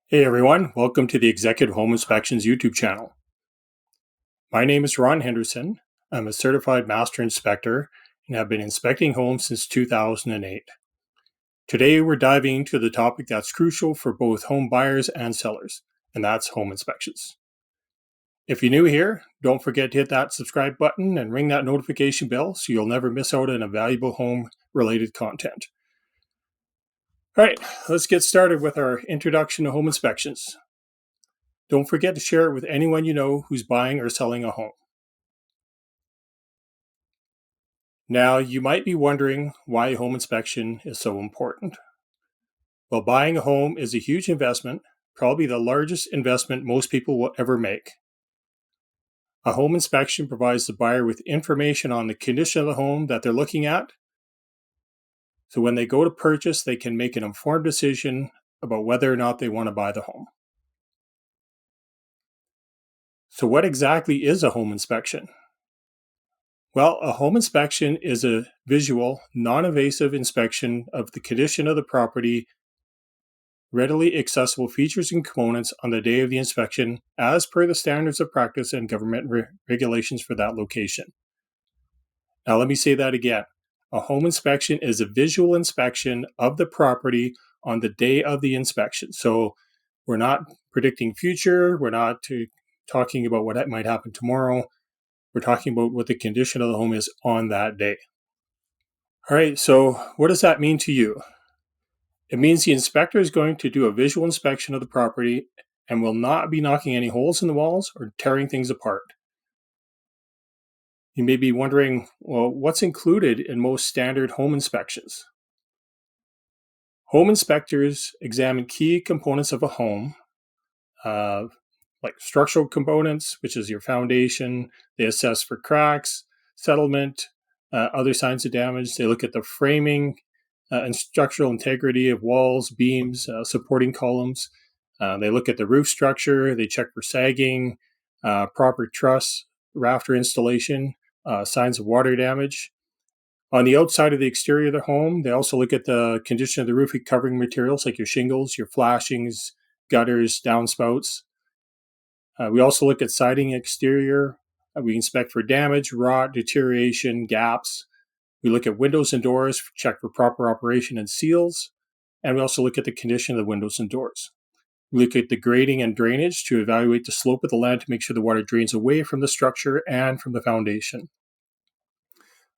Hey everyone, welcome to the Executive Home Inspections YouTube channel. My name is Ron Henderson. I'm a certified Master Inspector and have been inspecting homes since 2008. Today we're diving into the topic that's crucial for both home buyers and sellers, and that's home inspections. If you're new here, don't forget to hit that subscribe button and ring that notification bell so you'll never miss out on valuable home related content. All right, let's get started with our introduction to home inspections. Don't forget to share it with anyone you know who's buying or selling a home. Now, you might be wondering why home inspection is so important. Well, buying a home is a huge investment, probably the largest investment most people will ever make. A home inspection provides the buyer with information on the condition of the home that they're looking at. So when they go to purchase, they can make an informed decision about whether or not they want to buy the home. So, what exactly is a home inspection? Well, a home inspection is a visual, non-invasive inspection of the condition of the property, readily accessible features and components on the day of the inspection as per the standards of practice and government regulations for that location. Now, let me say that again. A home inspection is a visual inspection of the property on the day of the inspection. So we're not predicting future. We're not talking about what might happen tomorrow. We're talking about what the condition of the home is on that day. All right, so what does that mean to you? It means the inspector is going to do a visual inspection of the property and will not be knocking any holes in the walls or tearing things apart. You may be wondering, well, what's included in most standard home inspections? Home inspectors examine key components of a home, like structural components, which is your foundation. They assess for cracks, settlement, other signs of damage. They look at the framing and structural integrity of walls, beams, supporting columns. They look at the roof structure. They check for sagging, proper truss, rafter installation, signs of water damage. On the outside of the exterior of the home, they also look at the condition of the roofing covering materials like your shingles, your flashings, gutters, downspouts. We also look at siding exterior. We inspect for damage, rot, deterioration, gaps. We look at windows and doors, check for proper operation and seals. And we also look at the condition of the windows and doors. We look at the grading and drainage to evaluate the slope of the land to make sure the water drains away from the structure and from the foundation.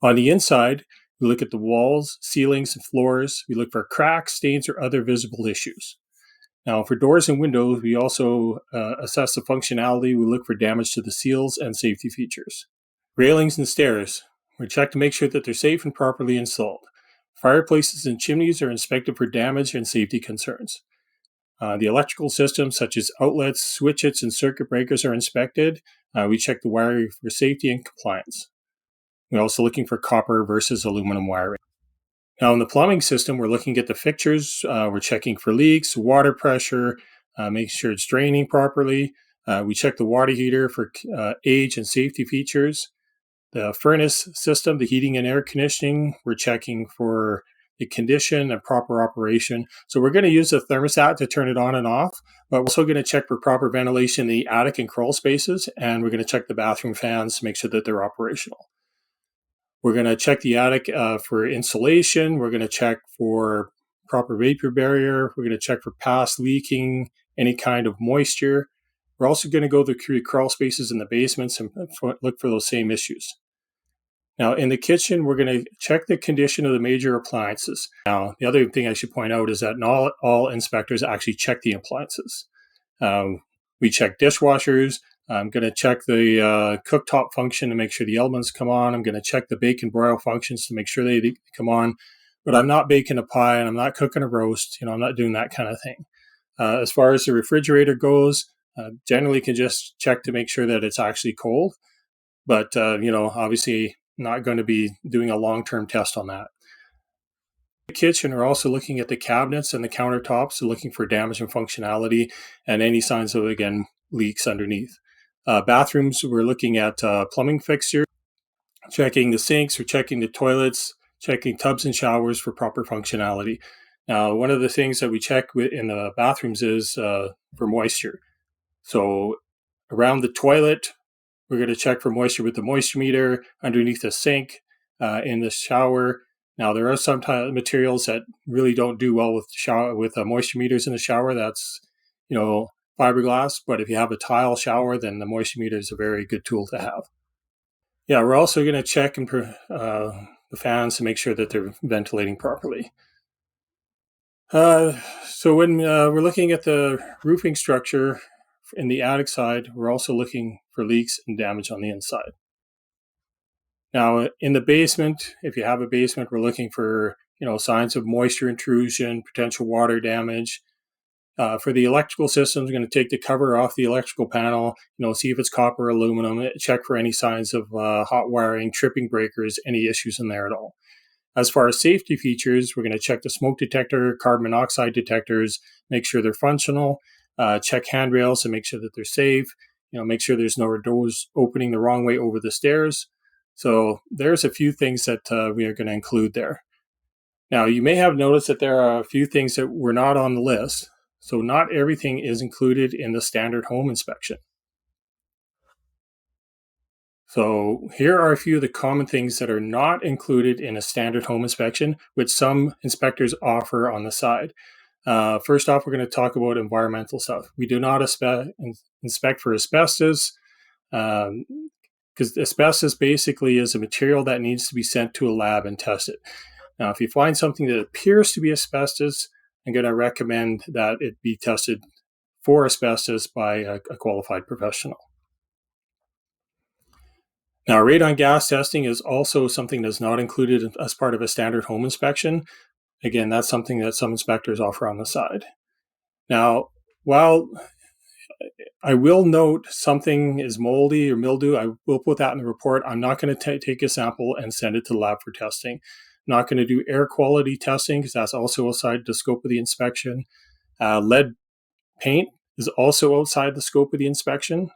On the inside, we look at the walls, ceilings, and floors. We look for cracks, stains, or other visible issues. Now, for doors and windows, we also assess the functionality. We look for damage to the seals and safety features. Railings and stairs. We check to make sure that they're safe and properly installed. Fireplaces and chimneys are inspected for damage and safety concerns. The electrical systems, such as outlets, switches, and circuit breakers, are inspected. We check the wiring for safety and compliance. We're also looking for copper versus aluminum wiring. Now, in the plumbing system, we're looking at the fixtures. We're checking for leaks, water pressure, making sure it's draining properly. We check the water heater for age and safety features. The furnace system, the heating and air conditioning, we're checking for the condition and proper operation. So we're going to use the thermostat to turn it on and off, but we're also going to check for proper ventilation in the attic and crawl spaces, and we're going to check the bathroom fans to make sure that they're operational. We're going to check the attic for insulation. We're going to check for proper vapor barrier. We're going to check for past leaking, any kind of moisture. We're also going to go through the crawl spaces in the basements and look for those same issues. Now, in the kitchen, we're going to check the condition of the major appliances. Now, the other thing I should point out is that not all inspectors actually check the appliances. We check dishwashers. I'm going to check the cooktop function to make sure the elements come on. I'm going to check the bake and broil functions to make sure they come on. But I'm not baking a pie and I'm not cooking a roast. I'm not doing that kind of thing. As far as the refrigerator goes, generally can just check to make sure that it's actually cold. But, obviously not going to be doing a long-term test on that. The kitchen are also looking at the cabinets and the countertops, so looking for damage and functionality and any signs of, again, leaks underneath. Bathrooms, we're looking at plumbing fixtures, checking the sinks, or checking the toilets, checking tubs and showers for proper functionality. Now, one of the things that we check in the bathrooms is for moisture. So around the toilet, we're going to check for moisture with the moisture meter, underneath the sink, in the shower. Now, there are some materials that really don't do well with moisture meters in the shower. That's, fiberglass. But if you have a tile shower, then the moisture meter is a very good tool to have. Yeah, we're also going to check the fans to make sure that they're ventilating properly. So when we're looking at the roofing structure in the attic side, we're also looking for leaks and damage on the inside. Now, in the basement, if you have a basement, we're looking for signs of moisture intrusion, potential water damage. For the electrical systems, we're going to take the cover off the electrical panel, see if it's copper or aluminum, check for any signs of hot wiring, tripping breakers, any issues in there at all. As far as safety features, we're going to check the smoke detector, carbon monoxide detectors, make sure they're functional, check handrails to make sure that they're safe, make sure there's no doors opening the wrong way over the stairs. So there's a few things that we are going to include there. Now, you may have noticed that there are a few things that were not on the list. So not everything is included in the standard home inspection. So here are a few of the common things that are not included in a standard home inspection, which some inspectors offer on the side. First off, we're going to talk about environmental stuff. We do not inspect for asbestos, because asbestos basically is a material that needs to be sent to a lab and tested. Now, if you find something that appears to be asbestos, I'm going to recommend that it be tested for asbestos by a qualified professional. Now, radon gas testing is also something that's not included as part of a standard home inspection. Again, that's something that some inspectors offer on the side. Now, while I will note something is moldy or mildew, I will put that in the report. I'm not going to take a sample and send it to the lab for testing. I'm not going to do air quality testing because that's also outside the scope of the inspection. Lead paint is also outside the scope of the inspection.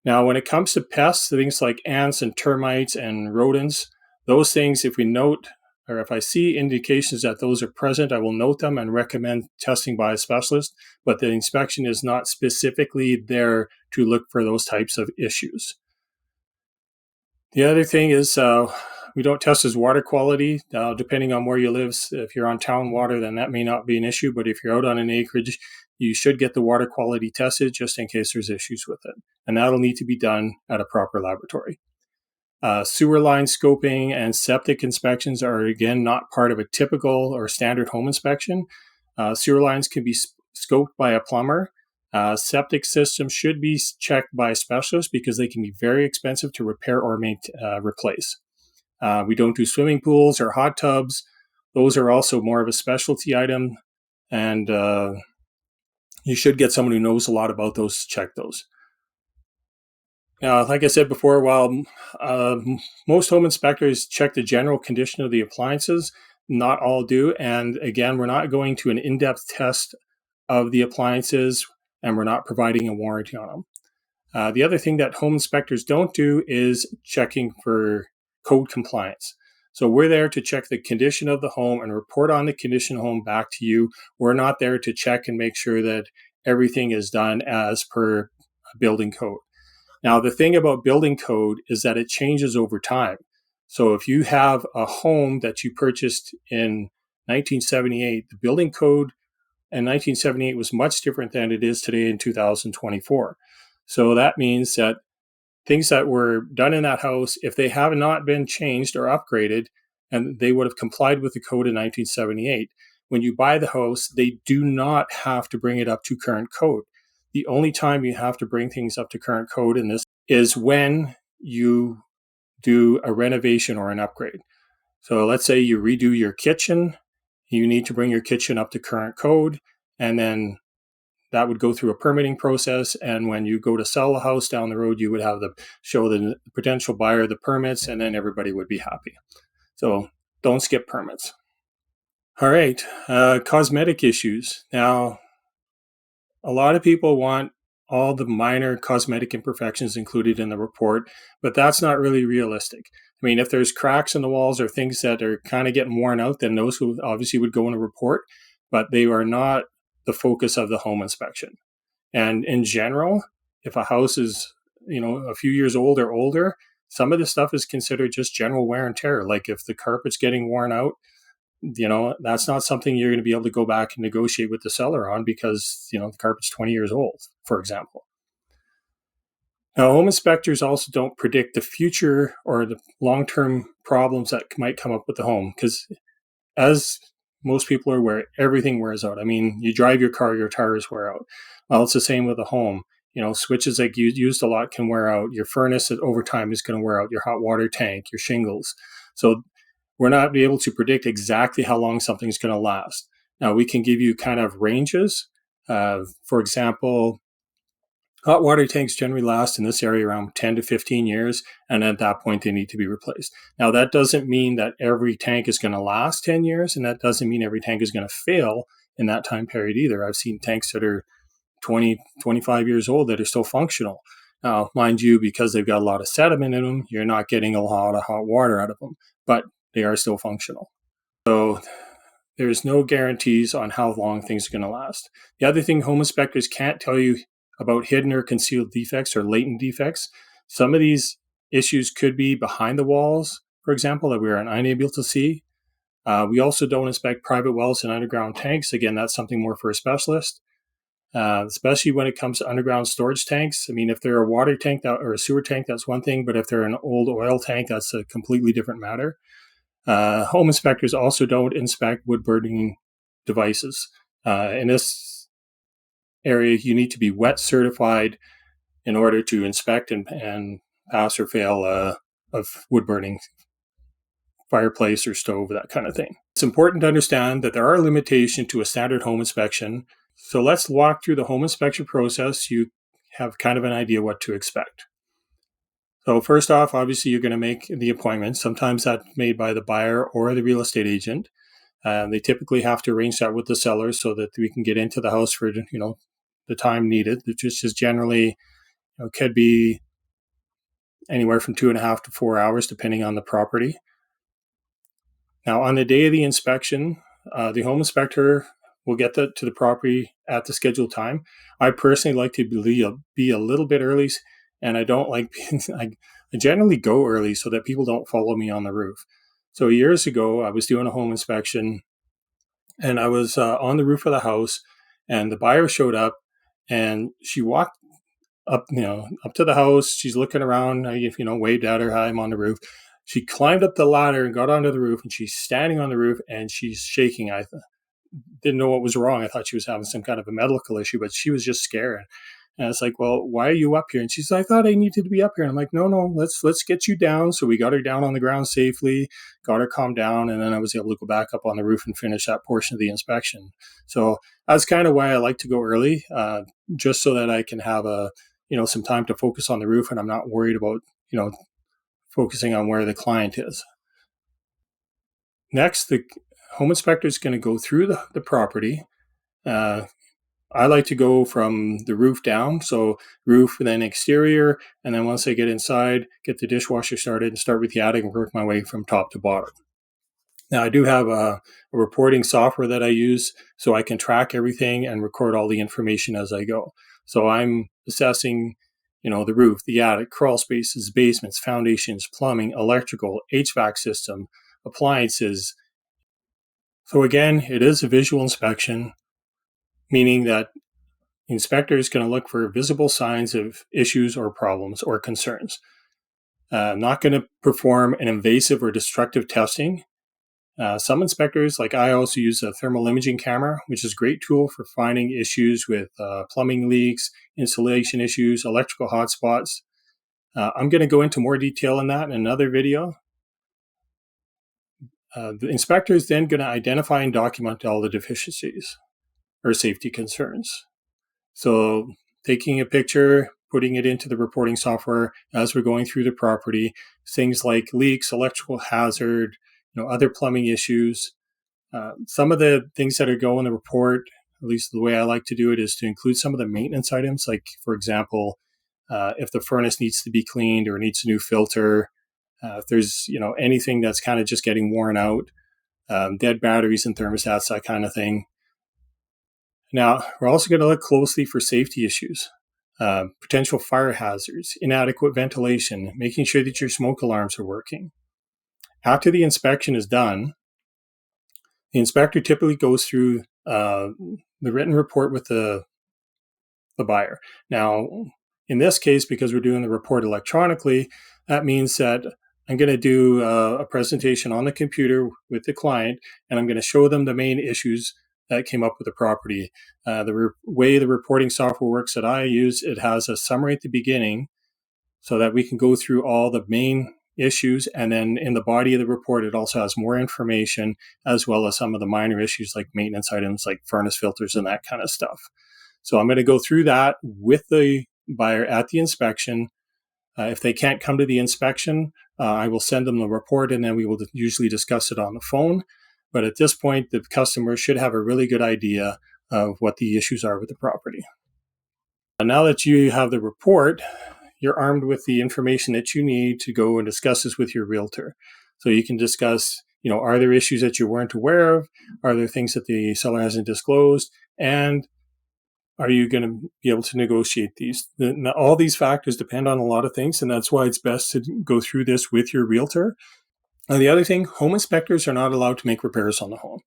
Now, when it comes to pests, things like ants and termites and rodents, those things, if we note or if I see indications that those are present, I will note them and recommend testing by a specialist, but the inspection is not specifically there to look for those types of issues. The other thing is we don't test as water quality. Depending on where you live, if you're on town water, then that may not be an issue, but if you're out on an acreage, you should get the water quality tested just in case there's issues with it. And that'll need to be done at a proper laboratory. Sewer line scoping and septic inspections are, again, not part of a typical or standard home inspection. Sewer lines can be scoped by a plumber. Septic systems should be checked by a specialist because they can be very expensive to repair or replace. We don't do swimming pools or hot tubs. Those are also more of a specialty item, and you should get someone who knows a lot about those to check those. Now, like I said before, while most home inspectors check the general condition of the appliances, not all do. And again, we're not going to an in-depth test of the appliances, and we're not providing a warranty on them. The other thing that home inspectors don't do is checking for code compliance. So we're there to check the condition of the home and report on the condition of the home back to you. We're not there to check and make sure that everything is done as per building code. Now, the thing about building code is that it changes over time. So if you have a home that you purchased in 1978, the building code in 1978 was much different than it is today in 2024. So that means that things that were done in that house, if they have not been changed or upgraded, and they would have complied with the code in 1978, when you buy the house, they do not have to bring it up to current code. The only time you have to bring things up to current code in this is when you do a renovation or an upgrade. So let's say you redo your kitchen, you need to bring your kitchen up to current code, and then that would go through a permitting process. And when you go to sell a house down the road, you would have to show the potential buyer the permits, and then everybody would be happy. So don't skip permits. All right, cosmetic issues. Now, a lot of people want all the minor cosmetic imperfections included in the report, but that's not really realistic. I mean, if there's cracks in the walls or things that are kind of getting worn out, then those obviously would go in a report, but they are not the focus of the home inspection. And in general, if a house is, a few years old or older, some of this stuff is considered just general wear and tear. Like if the carpet's getting worn out, that's not something you're going to be able to go back and negotiate with the seller on because, the carpet's 20 years old, for example. Now, home inspectors also don't predict the future or the long-term problems that might come up with the home because, as most people are aware, everything wears out. I mean, you drive your car, your tires wear out. Well, it's the same with a home. Switches that you used a lot can wear out. Your furnace over time is going to wear out. Your hot water tank, your shingles. So we're not able to predict exactly how long something's going to last. Now, we can give you kind of ranges. For example, hot water tanks generally last in this area around 10 to 15 years, and at that point, they need to be replaced. Now, that doesn't mean that every tank is going to last 10 years, and that doesn't mean every tank is going to fail in that time period either. I've seen tanks that are 20, 25 years old that are still functional. Now, mind you, because they've got a lot of sediment in them, you're not getting a lot of hot water out of them, but they are still functional. So there's no guarantees on how long things are going to last. The other thing home inspectors can't tell you about hidden or concealed defects or latent defects. Some of these issues could be behind the walls, for example, that we are unable to see. We also don't inspect private wells and underground tanks. Again, that's something more for a specialist, especially when it comes to underground storage tanks. I mean, if they're a water tank or a sewer tank, that's one thing, but if they're an old oil tank, that's a completely different matter. Home inspectors also don't inspect wood burning devices. In this area, you need to be wet certified in order to inspect and pass or fail of wood burning, fireplace or stove, that kind of thing. It's important to understand that there are limitations to a standard home inspection. So let's walk through the home inspection process. You have kind of an idea what to expect. So first off, obviously, you're going to make the appointment. Sometimes that's made by the buyer or the real estate agent. They typically have to arrange that with the seller so that we can get into the house for the time needed, which is generally could be anywhere from 2.5 to 4 hours, depending on the property. Now, on the day of the inspection, the home inspector will get to the property at the scheduled time. I personally like to be a little bit early, and I don't like I generally go early so that people don't follow me on the roof. So years ago, I was doing a home inspection, and I was on the roof of the house, and the buyer showed up, and she walked up to the house. She's looking around. I waved at her. Hi, I'm on the roof. She climbed up the ladder and got onto the roof, and she's standing on the roof and she's shaking. I didn't know what was wrong. I thought she was having some kind of a medical issue, but she was just scared. And it's like, well, why are you up here? And she's like, I thought I needed to be up here. And I'm like, no, let's get you down. So we got her down on the ground safely, got her calmed down, and then I was able to go back up on the roof and finish that portion of the inspection. So that's kind of why I like to go early, just so that I can have some time to focus on the roof, and I'm not worried about focusing on where the client is. Next, the home inspector is going to go through the property. I like to go from the roof down, so roof, then exterior, and then once I get inside, get the dishwasher started and start with the attic and work my way from top to bottom. Now, I do have a reporting software that I use so I can track everything and record all the information as I go. So I'm assessing, the roof, the attic, crawl spaces, basements, foundations, plumbing, electrical, HVAC system, appliances. So again, it is a visual inspection, meaning that the inspector is going to look for visible signs of issues or problems or concerns. Not going to perform an invasive or destructive testing. Some inspectors, like I also use a thermal imaging camera, which is a great tool for finding issues with plumbing leaks, insulation issues, electrical hotspots. I'm going to go into more detail on that in another video. The inspector is then going to identify and document all the deficiencies or safety concerns. So taking a picture, putting it into the reporting software as we're going through the property, things like leaks, electrical hazard, other plumbing issues. Some of the things that are go in the report, at least the way I like to do it, is to include some of the maintenance items. Like, for example, if the furnace needs to be cleaned or needs a new filter, If there's anything that's kind of just getting worn out, dead batteries and thermostats, that kind of thing. Now, we're also going to look closely for safety issues, potential fire hazards, inadequate ventilation, making sure that your smoke alarms are working. After the inspection is done, the inspector typically goes through the written report with the buyer. Now, in this case, because we're doing the report electronically, that means that I'm going to do a presentation on the computer with the client, and I'm going to show them the main issues that came up with the property. The way the reporting software works that I use, it has a summary at the beginning so that we can go through all the main issues, and then in the body of the report, it also has more information as well as some of the minor issues like maintenance items like furnace filters and that kind of stuff. So I'm going to go through that with the buyer at the inspection. If they can't come to the inspection, I will send them the report, and then we will usually discuss it on the phone. But at this point, the customer should have a really good idea of what the issues are with the property. And now that you have the report, you're armed with the information that you need to go and discuss this with your realtor. So you can discuss, are there issues that you weren't aware of? Are there things that the seller hasn't disclosed? And are you going to be able to negotiate these? All these factors depend on a lot of things, and that's why it's best to go through this with your realtor. And the other thing, home inspectors are not allowed to make repairs on the home.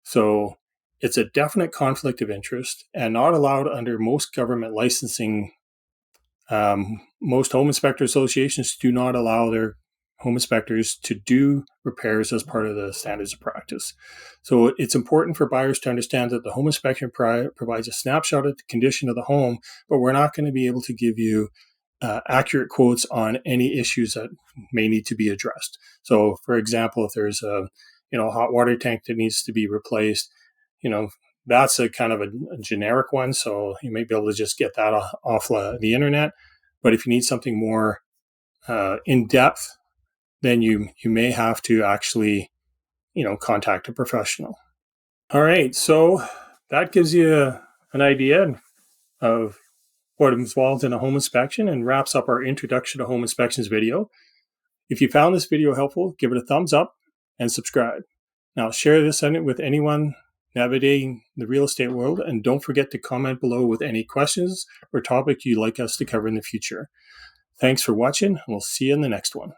So it's a definite conflict of interest and not allowed under most government licensing. Most home inspector associations do not allow their home inspectors to do repairs as part of the standards of practice. So it's important for buyers to understand that the home inspection provides a snapshot of the condition of the home, but we're not going to be able to give you accurate quotes on any issues that may need to be addressed. So, for example, if there's a hot water tank that needs to be replaced, that's a kind of a generic one. So you may be able to just get that off the internet. But if you need something more in depth, then you may have to actually, contact a professional. All right. So that gives you an idea of what is involved in a home inspection and wraps up our introduction to home inspections video. If you found this video helpful, give it a thumbs up and subscribe. Now share this with anyone navigating the real estate world, and don't forget to comment below with any questions or topic you'd like us to cover in the future. Thanks for watching, and we'll see you in the next one.